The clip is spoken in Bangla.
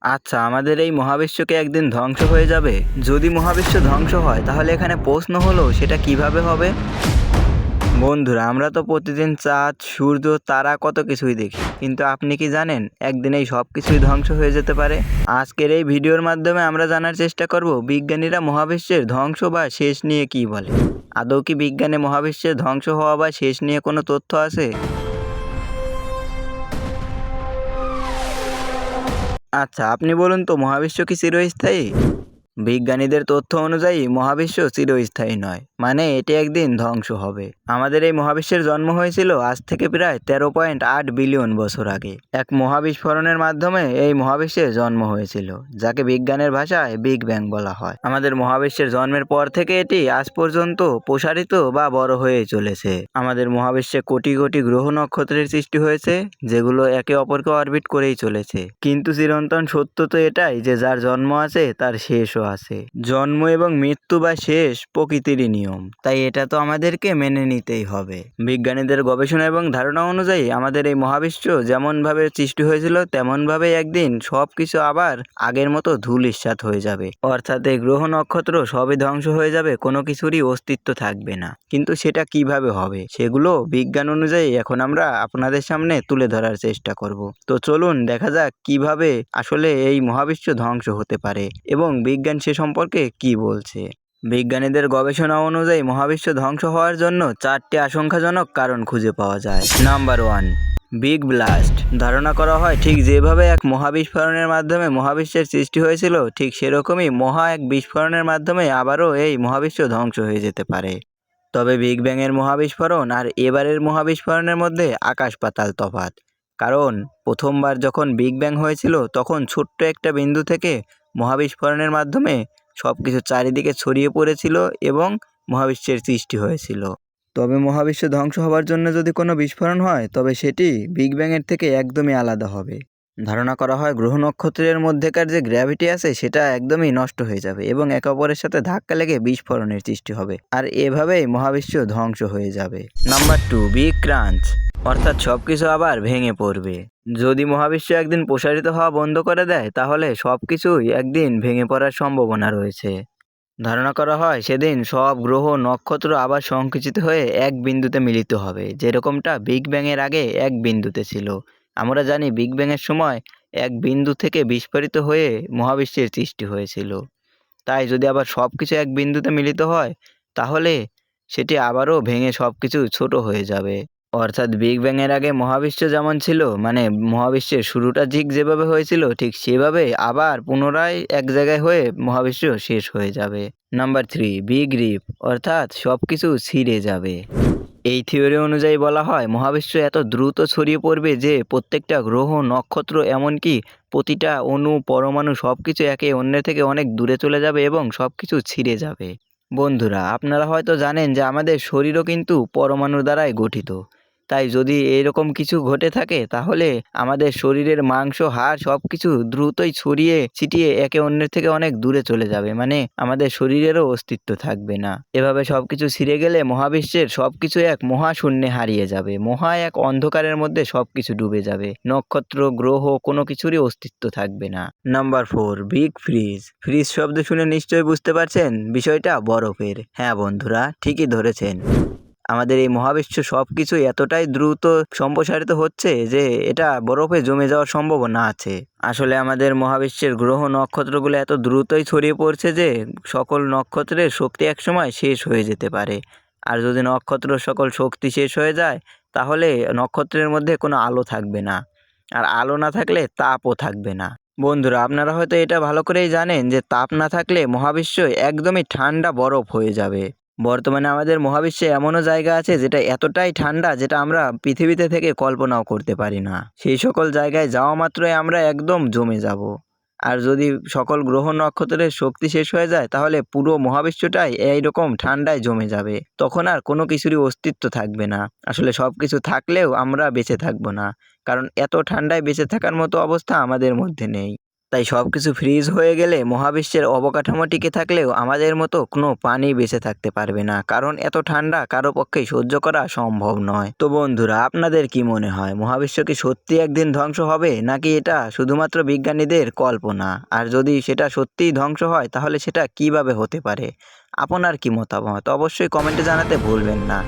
আচ্ছা, আমাদের এই মহাবিশ্ব কি একদিন ধ্বংস হয়ে যাবে? যদি মহাবিশ্ব ধ্বংস হয় তাহলে এখানে প্রশ্ন হলো সেটা কিভাবে হবে? বন্ধুরা, আমরা তো প্রতিদিন চাঁদ, সূর্য, তারা কত কিছুই দেখি। কিন্তু আপনি কি জানেন একদিন এই সব কিছুই ধ্বংস হয়ে যেতে পারে? আজকের এই ভিডিওর মাধ্যমে আমরা জানার চেষ্টা করব বিজ্ঞানীরা মহাবিশ্বের ধ্বংস বা শেষ নিয়ে কি বলে। আদৌ কি বিজ্ঞানে মহাবিশ্বের ধ্বংস হওয়া বা শেষ নিয়ে কোনো তথ্য আছে? আচ্ছা, আপনি বলুন তো মহাবিশ্ব কি চিরস্থায়ী? বিজ্ঞানীদের তথ্য অনুযায়ী মহাবিশ্ব চিরস্থায়ী নয়, মানে এটি একদিন ধ্বংস হবে। আমাদের এই মহাবিশ্বের জন্ম হয়েছিল আজ থেকে প্রায় 13.8 বিলিয়ন বছর আগে। এক মহাবিস্ফোরণের মাধ্যমে এই মহাবিশ্বের জন্ম হয়েছিল, যাকে বিজ্ঞানের ভাষায় বিগ ব্যাং বলা হয়। আমাদের মহাবিশ্বের জন্মের পর থেকে এটি আজ পর্যন্ত প্রসারিত বা বড় হয়ে চলেছে। আমাদের মহাবিশ্বে কোটি কোটি গ্রহ নক্ষত্রের সৃষ্টি হয়েছে, যেগুলো একে অপরকে অরবিট করেই চলেছে। কিন্তু চিরন্তন সত্য তো এটাই যে যার জন্ম আছে তার শেষও আছে। জন্ম এবং মৃত্যু বা শেষ প্রকৃতিরই নিয়ম, তাই এটা তো আমাদেরকে মেনে নিতেই হবে। বিজ্ঞানীদের গবেষণা এবং ধারণা অনুযায়ী আমাদের এই মহাবিশ্ব যেমনভাবে সৃষ্টি হয়েছিল তেমনভাবেই একদিন সব কিছু আবার আগের মতো ধূলিসাৎ হয়ে যাবে। অর্থাৎ এই গ্রহ নক্ষত্র সবই ধ্বংস হয়ে যাবে, কোনো কিছুরই অস্তিত্ব থাকবে না। কিন্তু সেটা কিভাবে হবে সেগুলো বিজ্ঞান অনুযায়ী এখন আমরা আপনাদের সামনে তুলে ধরার চেষ্টা করব। তো চলুন দেখা যাক কিভাবে আসলে এই মহাবিশ্ব ধ্বংস হতে পারে এবং বিজ্ঞান সে সম্পর্কে কি বলছে। বিজ্ঞানীদের গবেষণা অনুযায়ী মহাবিশ্ব ধ্বংস হওয়ার জন্য 4টি আশঙ্কাজনক কারণ খুঁজে পাওয়া যায়। Number 1, big blast. ধারণা করা হয় ঠিক যেভাবে এক মহাবিস্ফোরণের মাধ্যমে মহাবিশ্বের সৃষ্টি হয়েছিল, ঠিক সেরকমই মহা এক বিস্ফোরণের মাধ্যমে আবারও এই মহাবিশ্ব ধ্বংস হয়ে যেতে পারে। তবে বিগ ব্যাংয়ের মহাবিস্ফোরণ আর এবারের মহাবিস্ফোরণের মধ্যে আকাশ পাতাল তফাৎ। কারণ প্রথমবার যখন বিগ ব্যাং হয়েছিল তখন ছোট্ট একটা বিন্দু থেকে মহাবিস্ফোরণের মাধ্যমে সব কিছু চারিদিকে ছড়িয়ে পড়েছিল এবং মহাবিশ্বের সৃষ্টি হয়েছিল। তবে মহাবিশ্ব ধ্বংস হওয়ার জন্য যদি কোনো বিস্ফোরণ হয় তবে সেটি বিগ ব্যাংয়ের থেকে একদমই আলাদা হবে। ধারণা করা হয় গ্রহ নক্ষত্রের মধ্যেকার যে গ্র্যাভিটি আছে সেটা একদমই নষ্ট হয়ে যাবে এবং একে অপরের সাথে ধাক্কা লেগে বিস্ফোরণের সৃষ্টি হবে, আর এভাবেই মহাবিশ্ব ধ্বংস হয়ে যাবে। নাম্বার 2, বিগ ক্রাঞ্চ। অর্থাৎ সবকিছু আবার ভেঙে পড়বে। যদি মহাবিশ্ব একদিন প্রসারিত হওয়া বন্ধ করে দেয় তাহলে সবকিছুই একদিন ভেঙে পড়ার সম্ভাবনা রয়েছে। ধারণা করা হয় সেদিন সব গ্রহ নক্ষত্র আবার সংকুচিত হয়ে এক বিন্দুতে মিলিত হবে, যেরকমটা বিগ ব্যাংয়ের আগে এক বিন্দুতে ছিল। আমরা জানি বিগ ব্যাংয়ের সময় এক বিন্দু থেকে বিস্ফোরিত হয়ে মহাবিশ্বের সৃষ্টি হয়েছিল। তাই যদি আবার সব কিছু এক বিন্দুতে মিলিত হয় তাহলে সেটি আবারও ভেঙে সব কিছু ছোট হয়ে যাবে। অর্থাৎ বিগ ব্যাংয়ের আগে মহাবিশ্ব যেমন ছিল, মানে মহাবিশ্বের শুরুটা ঠিক যেভাবে হয়েছিল ঠিক সেভাবে আবার পুনরায় এক জায়গায় হয়ে মহাবিশ্ব শেষ হয়ে যাবে। নাম্বার 3, বিগ রিপ। অর্থাৎ সব কিছু ছিঁড়ে যাবে। এই থিওরি অনুযায়ী বলা হয় মহাবিশ্ব এত দ্রুত ছড়িয়ে পড়বে যে প্রত্যেকটা গ্রহ নক্ষত্র এমনকি প্রতিটা অণু পরমাণু সব কিছু একে অন্যের থেকে অনেক দূরে চলে যাবে এবং সব কিছু ছিঁড়ে যাবে। বন্ধুরা, আপনারা হয়তো জানেন যে আমাদের শরীরও কিন্তু পরমাণুর দ্বারাই গঠিত। তাই যদি এরকম কিছু ঘটে থাকে তাহলে আমাদের শরীরের মাংস, হাড় সব কিছু দ্রুতই ছড়িয়ে ছিটিয়ে একে অন্যের থেকে অনেক দূরে চলে যাবে, মানে আমাদের শরীরেরও অস্তিত্ব থাকবে না। এভাবে সব কিছু ছিঁড়ে গেলে মহাবিশ্বের সব কিছু এক মহাশূন্যে হারিয়ে যাবে, মহা এক অন্ধকারের মধ্যে সব কিছু ডুবে যাবে। নক্ষত্র, গ্রহ কোনো কিছুরই অস্তিত্ব থাকবে না। Number 4, big fridge. ফ্রিজ শব্দ শুনে নিশ্চয়ই বুঝতে পারছেন বিষয়টা বরফের। হ্যাঁ বন্ধুরা, ঠিকই ধরেছেন। আমাদের এই মহাবিশ্ব সব কিছু এতটাই দ্রুত সম্প্রসারিত হচ্ছে যে এটা বরফে জমে যাওয়ার সম্ভাবনা আছে। আসলে আমাদের মহাবিশ্বের গ্রহ নক্ষত্রগুলো এত দ্রুতই ছড়িয়ে পড়ছে যে সকল নক্ষত্রের শক্তি একসময় শেষ হয়ে যেতে পারে। আর যদি নক্ষত্র সকল শক্তি শেষ হয়ে যায় তাহলে নক্ষত্রের মধ্যে কোনো আলো থাকবে না, আর আলো না থাকলে তাপও থাকবে না। বন্ধুরা, আপনারা হয়তো এটা ভালো করেই জানেন যে তাপ না থাকলে মহাবিশ্ব একদমই ঠান্ডা বরফ হয়ে যাবে। বর্তমানে আমাদের মহাবিশ্বে এমনও জায়গা আছে যেটা এতটাই ঠান্ডা যেটা আমরা পৃথিবীতে থেকে কল্পনাও করতে পারি না। সেই সকল জায়গায় যাওয়া মাত্রই আমরা একদম জমে যাব। আর যদি সকল গ্রহ নক্ষত্রের শক্তি শেষ হয়ে যায় তাহলে পুরো মহাবিশ্বটাই এইরকম ঠান্ডায় জমে যাবে। তখন আর কোনো কিছুরই অস্তিত্ব থাকবে না। আসলে সব কিছু থাকলেও আমরা বেঁচে থাকবো না, কারণ এত ঠান্ডায় বেঁচে থাকার মতো অবস্থা আমাদের মধ্যে নেই। তাই সব কিছু ফ্রিজ হয়ে গেলে মহাবিশ্বের অবকাঠামো টিকে থাকলেও আমাদের মতো কোনো প্রাণী বেঁচে থাকতে পারবে না, কারণ এত ঠান্ডা কারো পক্ষেই সহ্য করা সম্ভব নয়। তো বন্ধুরা, আপনাদের কি মনে হয় মহাবিশ্ব কি সত্যি একদিন ধ্বংস হবে, নাকি এটা শুধুমাত্র বিজ্ঞানীদের কল্পনা? আর যদি সেটা সত্যিই ধ্বংস হয় তাহলে সেটা কিভাবে হতে পারে? আপনার কি মতামত অবশ্যই কমেন্টে জানাতে ভুলবেন না।